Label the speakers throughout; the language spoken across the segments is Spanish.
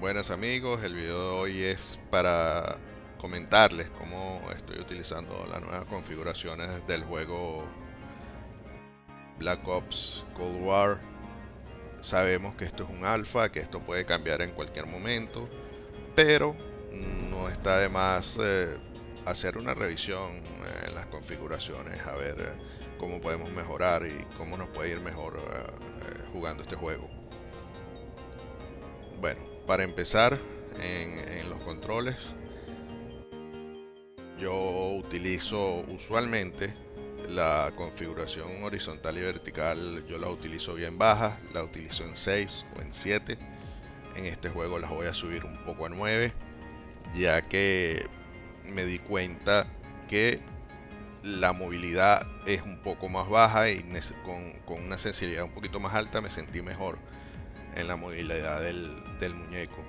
Speaker 1: Buenas amigos, el video de hoy es para comentarles cómo estoy utilizando las nuevas configuraciones del juego Black Ops Cold War. Sabemos que esto es un alfa, que esto puede cambiar en cualquier momento, pero no está de más hacer una revisión en las configuraciones, a ver cómo podemos mejorar y cómo nos puede ir mejor jugando este juego. Bueno, para empezar en los controles, yo utilizo usualmente la configuración horizontal y vertical. Yo la utilizo bien baja, la utilizo en 6 o en 7. En este juego las voy a subir un poco a 9, ya que me di cuenta que la movilidad es un poco más baja y con una sensibilidad un poquito más alta me sentí mejor en la movilidad del muñeco.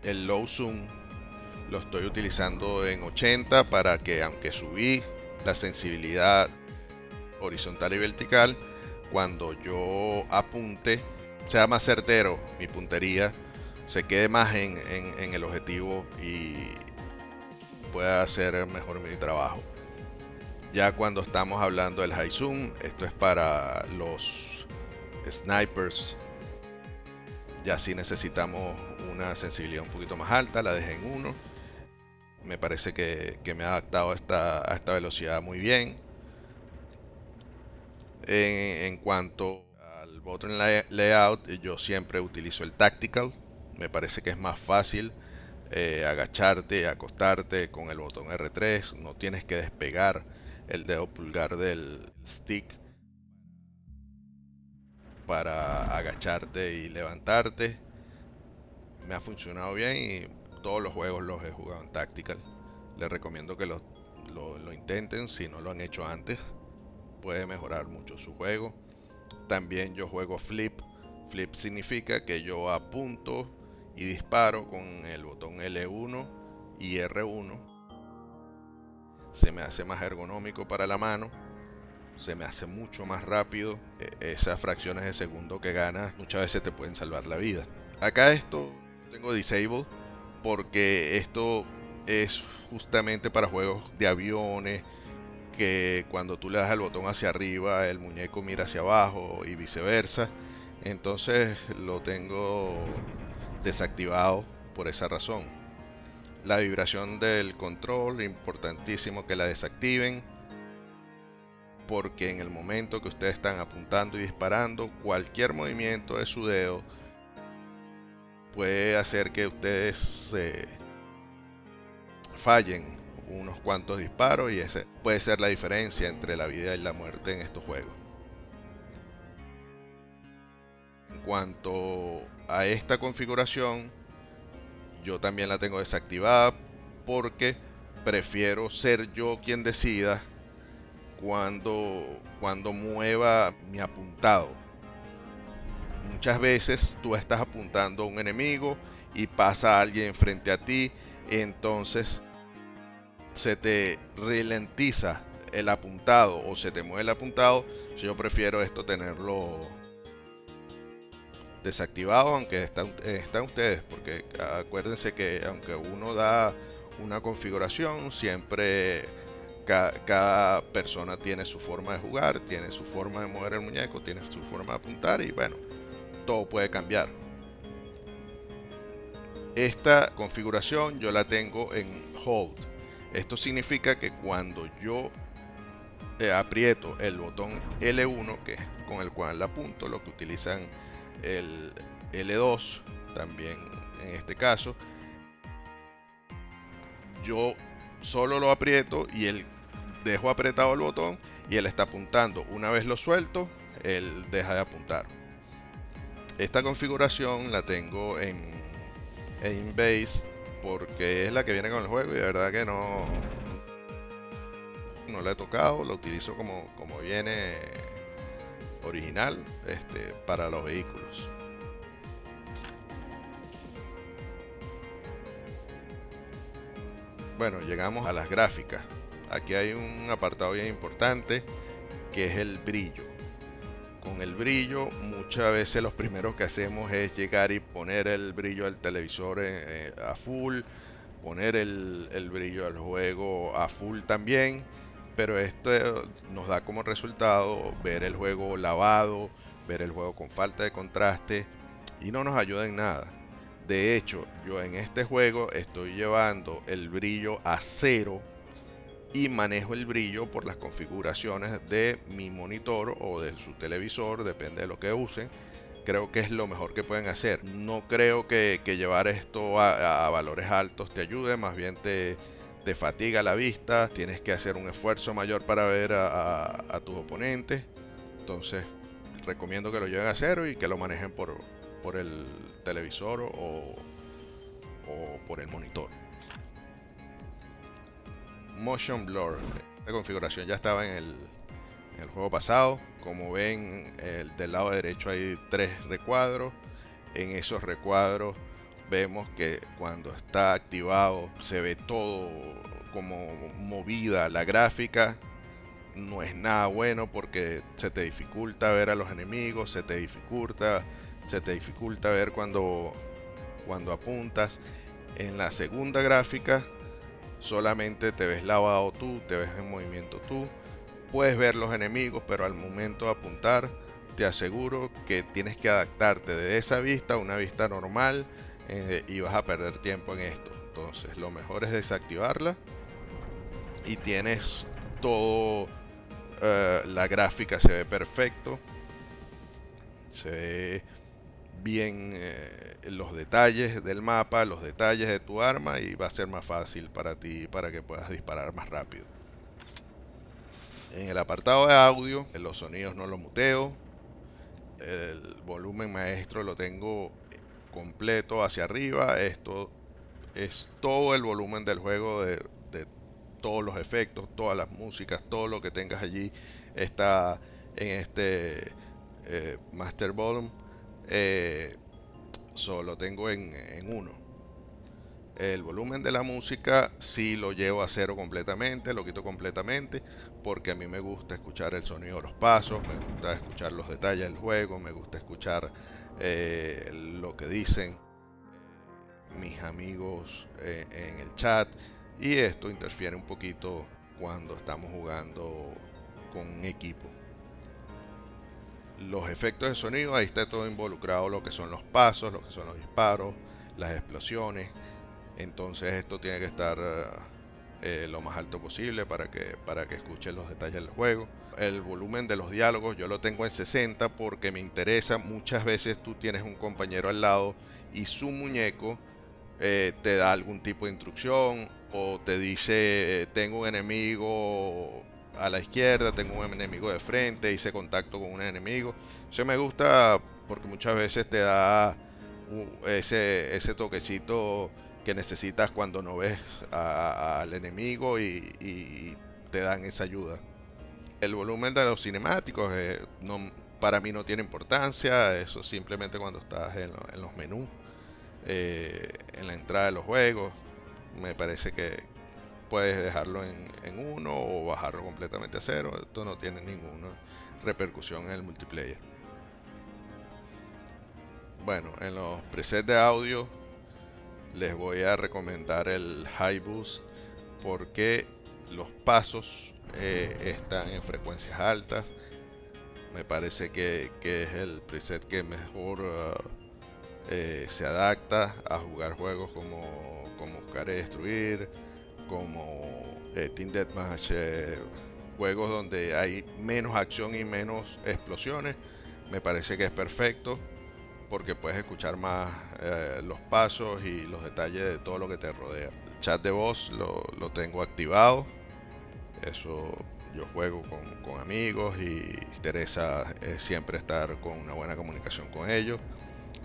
Speaker 1: El low zoom lo estoy utilizando en 80 para que, aunque subí la sensibilidad horizontal y vertical, cuando yo apunte sea más certero mi puntería, se quede más en el objetivo y pueda hacer mejor mi trabajo. Ya cuando estamos hablando del high zoom, esto es para los snipers. Ya si necesitamos una sensibilidad un poquito más alta, la dejé en 1. Me parece que me ha adaptado a esta velocidad muy bien. En cuanto al button layout, yo siempre utilizo el tactical. Me parece que es más fácil agacharte, acostarte con el botón R3. No tienes que despegar el dedo pulgar del stick para agacharte y levantarte. Me ha funcionado bien y todos los juegos los he jugado en tactical. Les recomiendo que lo intenten si no lo han hecho antes. Puede mejorar mucho su juego. También yo juego flip. Flip significa que yo apunto y disparo con el botón L1 y R1. Se me hace más ergonómico para la mano. Se me hace mucho más rápido. Esas fracciones de segundo que ganas muchas veces te pueden salvar la vida. Acá esto tengo disable porque esto es justamente para juegos de aviones, que cuando tú le das el botón hacia arriba el muñeco mira hacia abajo y viceversa. Entonces lo tengo desactivado por esa razón. La vibración del control, importantísimo que la desactiven, porque en el momento que ustedes están apuntando y disparando, cualquier movimiento de su dedo puede hacer que ustedes fallen unos cuantos disparos, y esa puede ser la diferencia entre la vida y la muerte en estos juegos. En cuanto a esta configuración, yo también la tengo desactivada porque prefiero ser yo quien decida cuando mueva mi apuntado. Muchas veces tú estás apuntando a un enemigo y pasa alguien frente a ti, entonces se te ralentiza el apuntado o se te mueve el apuntado. Yo prefiero esto tenerlo desactivado, aunque están ustedes, porque acuérdense que aunque uno da una configuración, siempre cada persona tiene su forma de jugar, tiene su forma de mover el muñeco, tiene su forma de apuntar, y bueno, todo puede cambiar. Esta configuración yo la tengo en hold. Esto significa que cuando yo aprieto el botón L1, que es con el cual apunto, lo que utilizan el L2 también en este caso, yo solo lo aprieto y él dejo apretado el botón y él está apuntando. Una vez lo suelto, él deja de apuntar. Esta configuración la tengo en Aimbase porque es la que viene con el juego y de verdad que no la he tocado. La utilizo como viene original para los vehículos. Bueno, llegamos a las gráficas. Aquí hay un apartado bien importante que es el brillo. con el brillo, muchas veces los primeros que hacemos es llegar y poner el brillo del televisor a full, poner el brillo del juego a full también, pero esto nos da como resultado ver el juego lavado, ver el juego con falta de contraste y no nos ayuda en nada. De hecho, yo en este juego estoy llevando el brillo a cero y manejo el brillo por las configuraciones de mi monitor o de su televisor, depende de lo que usen. Creo que es lo mejor que pueden hacer. No creo que llevar esto a valores altos te ayude, más bien te fatiga la vista, tienes que hacer un esfuerzo mayor para ver a tus oponentes. Entonces, recomiendo que lo lleven a cero y que lo manejen por el televisor o por el monitor. Motion Blur. Esta configuración ya estaba en el juego pasado. Como ven, del lado derecho hay 3 recuadros. En esos recuadros vemos que cuando está activado se ve todo como movida la gráfica. No es nada bueno porque se te dificulta ver a los enemigos, se te dificulta ver cuando apuntas. En la segunda gráfica solamente te ves lavado tú, te ves en movimiento tú. Puedes ver los enemigos, pero al momento de apuntar, te aseguro que tienes que adaptarte de esa vista a una vista normal y vas a perder tiempo en esto. Entonces, lo mejor es desactivarla y tienes todo. La gráfica se ve perfecto, se ve bien los detalles del mapa, los detalles de tu arma y va a ser más fácil para ti para que puedas disparar más rápido. En el apartado de audio, los sonidos no los muteo, el volumen maestro lo tengo completo hacia arriba. Esto es todo el volumen del juego de todos los efectos, todas las músicas, todo lo que tengas allí está en este Master Volume. Solo tengo en uno. El volumen de la música sí lo llevo a cero completamente, lo quito completamente, porque a mí me gusta escuchar el sonido de los pasos, me gusta escuchar los detalles del juego, me gusta escuchar lo que dicen mis amigos en el chat, y esto interfiere un poquito cuando estamos jugando con un equipo. Los efectos de sonido, ahí está todo involucrado, lo que son los pasos, lo que son los disparos, las explosiones. Entonces esto tiene que estar lo más alto posible para que escuchen los detalles del juego. El volumen de los diálogos yo lo tengo en 60 porque me interesa. Muchas veces tú tienes un compañero al lado y su muñeco te da algún tipo de instrucción o te dice tengo un enemigo a la izquierda, tengo un enemigo de frente, hice contacto con un enemigo. Eso me gusta porque muchas veces te da ese toquecito que necesitas cuando no ves al enemigo y te dan esa ayuda. El volumen de los cinemáticos para mí no tiene importancia, eso simplemente cuando estás en los menús, en la entrada de los juegos. Me parece que puedes dejarlo en uno o bajarlo completamente a cero. Esto no tiene ninguna repercusión en el multiplayer. Bueno, en los presets de audio les voy a recomendar el High Boost porque los pasos están en frecuencias altas. Me parece que es el preset que mejor se adapta a jugar juegos como Buscar y Destruir, como Team Deathmatch, juegos donde hay menos acción y menos explosiones. Me parece que es perfecto porque puedes escuchar más los pasos y los detalles de todo lo que te rodea. El chat de voz lo tengo activado. Eso, yo juego con amigos y me interesa siempre estar con una buena comunicación con ellos.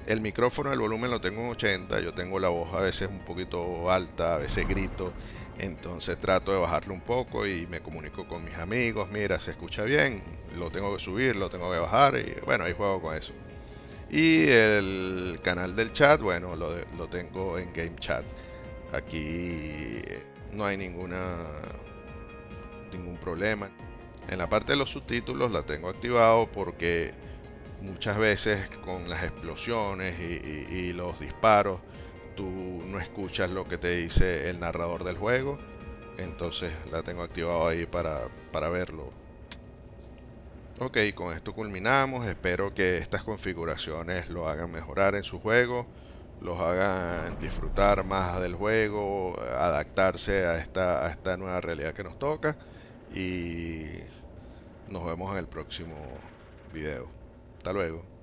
Speaker 1: El micrófono, el volumen lo tengo en 80. Yo tengo la voz a veces un poquito alta, a veces grito. Entonces trato de bajarlo un poco y me comunico con mis amigos. Mira, se escucha bien, lo tengo que subir, lo tengo que bajar y bueno, ahí juego con eso. Y el canal del chat, bueno, lo tengo en Game Chat. Aquí no hay ningún problema. En la parte de los subtítulos la tengo activado porque muchas veces con las explosiones y los disparos, tú no escuchas lo que te dice el narrador del juego. Entonces la tengo activado ahí para verlo. Ok, con esto culminamos. Espero que estas configuraciones lo hagan mejorar en su juego, los hagan disfrutar más del juego, adaptarse a esta nueva realidad que nos toca. Y nos vemos en el próximo video. Hasta luego.